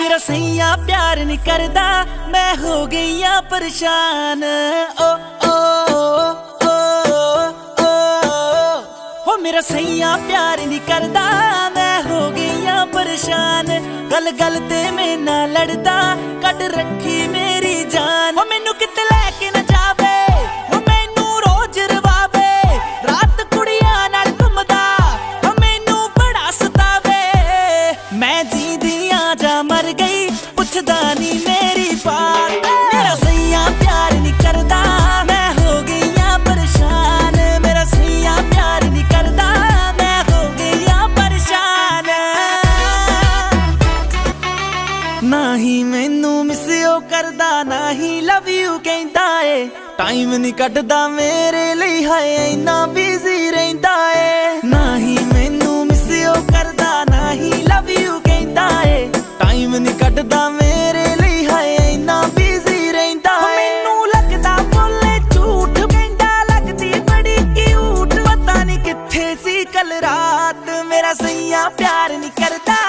मेरा सैया प्यार नहीं करदा, मैं हो गई आ परेशान। ओ ओ ओ ओ हो मेरा सैया प्यार नहीं करदा, मैं हो गई आ परेशान। गल गल ते मेरे नाल लड़दा, कट रखी मेरी जान। हो मैनू किते लैके ना जावे, हो मैनू रोज रवावे, रात कुड़ियां नाल घुमदा, हो मैनू बड़ा सतावे। मैं जींदी आ जा मर गई, पुछदा नी मेरी बात। मेरा सैया प्यार नहीं करदा, मैं हो गई आ परेशान। मेरा सैया प्यार नहीं करदा, मैं हो गई आ परेशान। ना ही मैनू मिसियो करदा, ना ही लव यू कहंदा ए। टाइम नहीं कटदा मेरे लिए, हाय इन्ना बिजी रहिंदा ए। ना ही मैनू मिसियो करदा, ना ही लव यू कहंदा ए। टाइम नहीं कटदा मेरे लिए, हाय इन्ना बिजी रहिंदा ए। मैनू लगदा बोले झूठ, कहंदा लगदी बड़ी क्यूट। पता नहीं किथे सी कल रात, मेरा सैया प्यार नहीं करदा।